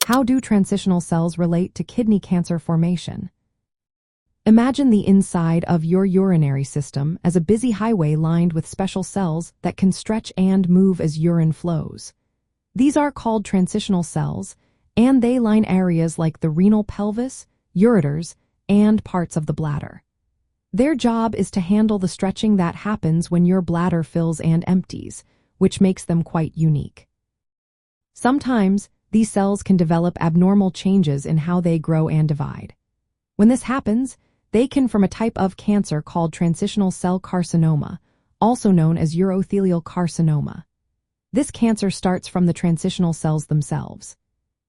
How do transitional cells relate to kidney cancer formation? Imagine the inside of your urinary system as a busy highway lined with special cells that can stretch and move as urine flows. These are called transitional cells, and they line areas like the renal pelvis, ureters, and parts of the bladder. Their job is to handle the stretching that happens when your bladder fills and empties, which makes them quite unique. Sometimes, these cells can develop abnormal changes in how they grow and divide. When this happens, they can form a type of cancer called transitional cell carcinoma, also known as urothelial carcinoma. This cancer starts from the transitional cells themselves.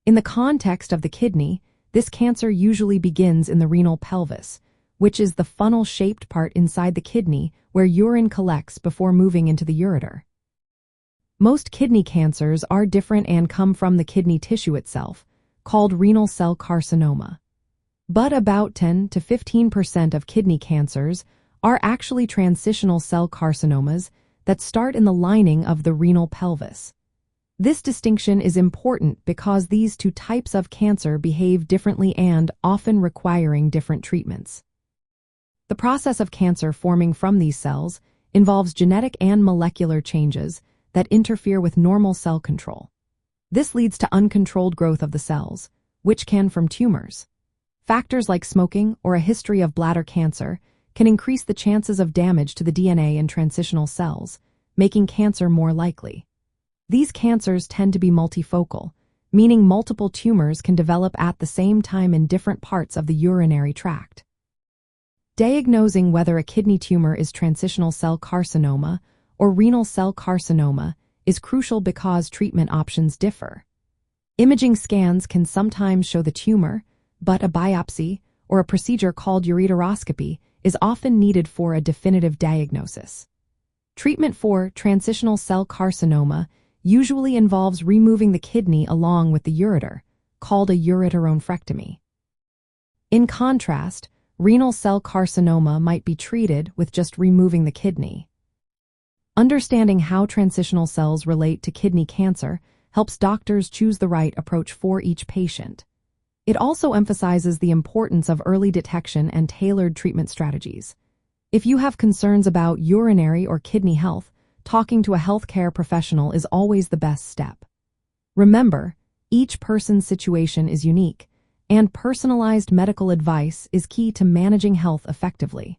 In the context of the kidney, this cancer usually begins in the renal pelvis, which is the funnel-shaped part inside the kidney where urine collects before moving into the ureter. Most kidney cancers are different and come from the kidney tissue itself, called renal cell carcinoma. But about 10 to 15% of kidney cancers are actually transitional cell carcinomas that start in the lining of the renal pelvis. This distinction is important because these two types of cancer behave differently and often requiring different treatments. The process of cancer forming from these cells involves genetic and molecular changes that interfere with normal cell control. This leads to uncontrolled growth of the cells, which can form tumors. Factors like smoking or a history of bladder cancer can increase the chances of damage to the DNA in transitional cells, making cancer more likely. These cancers tend to be multifocal, meaning multiple tumors can develop at the same time in different parts of the urinary tract. Diagnosing whether a kidney tumor is transitional cell carcinoma or renal cell carcinoma is crucial because treatment options differ. Imaging scans can sometimes show the tumor, but a biopsy or a procedure called ureteroscopy is often needed for a definitive diagnosis. Treatment for transitional cell carcinoma usually involves removing the kidney along with the ureter, called a ureteronephrectomy. In contrast, renal cell carcinoma might be treated with just removing the kidney. Understanding how transitional cells relate to kidney cancer helps doctors choose the right approach for each patient. It also emphasizes the importance of early detection and tailored treatment strategies. If you have concerns about urinary or kidney health, talking to a healthcare professional is always the best step. Remember, each person's situation is unique, and personalized medical advice is key to managing health effectively.